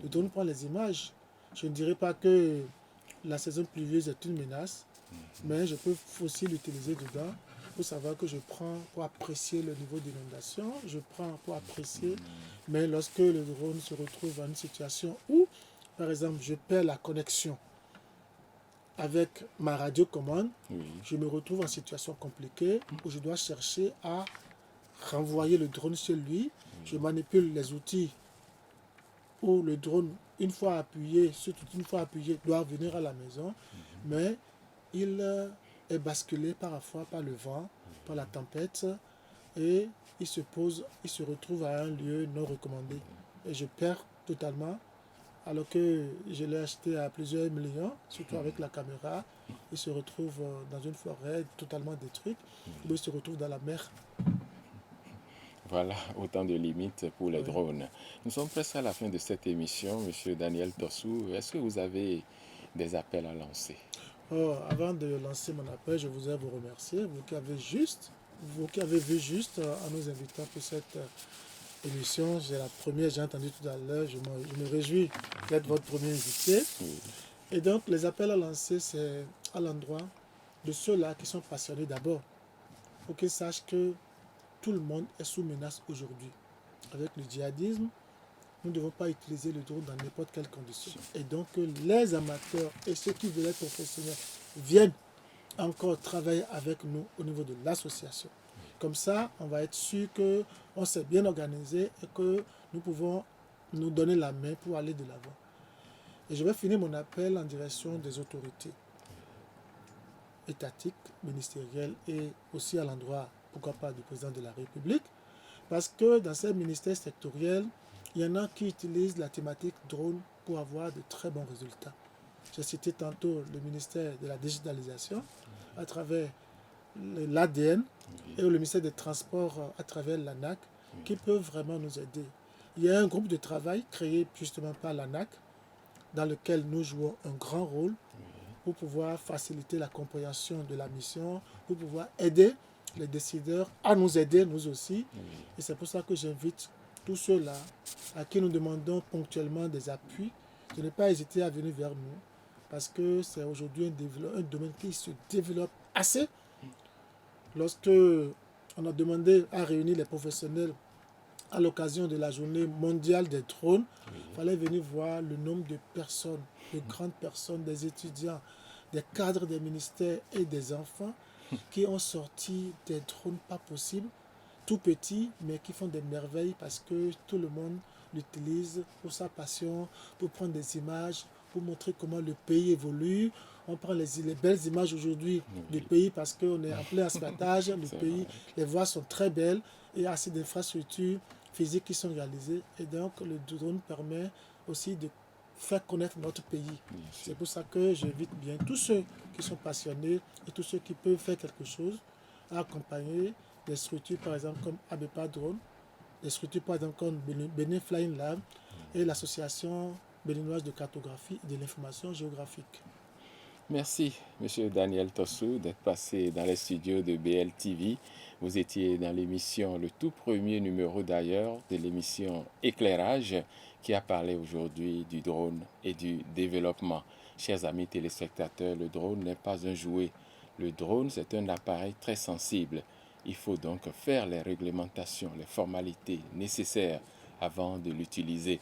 Le drone prend les images. Je ne dirais pas que la saison pluvieuse est une menace, mais je peux aussi l'utiliser dedans pour savoir que je prends pour apprécier le niveau d'inondation, je prends pour apprécier, mais lorsque le drone se retrouve dans une situation où, par exemple, je perds la connexion avec ma radiocommande, Oui. je me retrouve en situation compliquée où je dois chercher à renvoyer le drone chez lui. Je manipule les outils où le drone, une fois appuyé, doit revenir à la maison, mais il est basculé parfois par le vent, par la tempête, et il se retrouve à un lieu non recommandé. Et je perds totalement alors que je l'ai acheté à plusieurs millions, surtout avec la caméra. Il se retrouve dans une forêt totalement détruite, ou il se retrouve dans la mer. Voilà, autant de limites pour les Oui. drones. Nous sommes presque à la fin de cette émission, Monsieur Daniel Tossou. Est-ce que vous avez des appels à lancer? Oh, avant de lancer mon appel, je voudrais vous remercier, vous qui avez vu juste en nous invitant pour cette émission. J'ai la première, j'ai entendu tout à l'heure, je me réjouis d'être votre premier invité. Oui. Et donc, les appels à lancer, c'est à l'endroit de ceux-là qui sont passionnés d'abord, pour qu'ils sachent que tout le monde est sous menace aujourd'hui. Avec le djihadisme, nous ne devons pas utiliser le drone dans n'importe quelle condition. Et donc, que les amateurs et ceux qui veulent être professionnels viennent encore travailler avec nous au niveau de l'association. Comme ça, on va être sûr qu'on s'est bien organisé et que nous pouvons nous donner la main pour aller de l'avant. Et je vais finir mon appel en direction des autorités étatiques, ministérielles et aussi à l'endroit, pourquoi pas, du président de la République. Parce que dans ces ministères sectoriels, il y en a qui utilisent la thématique drone pour avoir de très bons résultats. J'ai cité tantôt le ministère de la digitalisation à travers l'ADN et le ministère des Transports à travers l'ANAC qui peuvent vraiment nous aider. Il y a un groupe de travail créé justement par l'ANAC dans lequel nous jouons un grand rôle pour pouvoir faciliter la compréhension de la mission, pour pouvoir aider les décideurs à nous aider, nous aussi. Et c'est pour ça que j'invite tous ceux-là à qui nous demandons ponctuellement des appuis de ne pas hésiter à venir vers nous, parce que c'est aujourd'hui un domaine qui se développe assez. Lorsque on a demandé à réunir les professionnels à l'occasion de la journée mondiale des drones, il fallait venir voir le nombre de personnes, de grandes personnes, des étudiants, des cadres des ministères et des enfants qui ont sorti des drones pas possibles, tout petits, mais qui font des merveilles parce que tout le monde l'utilise pour sa passion, pour prendre des images, pour montrer comment le pays évolue. On prend les belles images aujourd'hui du pays parce qu'on est en plein asphaltage, le pays, les voies sont très belles et assez d'infrastructures physiques qui sont réalisées. Et donc le drone permet aussi de faire connaître notre pays. C'est pour ça que j'invite bien tous ceux qui sont passionnés et tous ceux qui peuvent faire quelque chose à accompagner des structures par exemple comme ABEPA Drone, des structures par exemple comme Benin Flying Lab et l'association béninoise de cartographie et de l'information géographique. Merci, Monsieur Daniel Tossou, d'être passé dans les studios de BLTV. Vous étiez dans l'émission, le tout premier numéro d'ailleurs, de l'émission Éclairage, qui a parlé aujourd'hui du drone et du développement. Chers amis téléspectateurs, le drone n'est pas un jouet. Le drone, c'est un appareil très sensible. Il faut donc faire les réglementations, les formalités nécessaires avant de l'utiliser.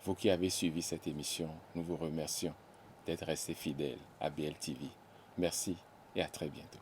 Vous qui avez suivi cette émission, nous vous remercions d'être resté fidèle à BLTV. Merci et à très bientôt.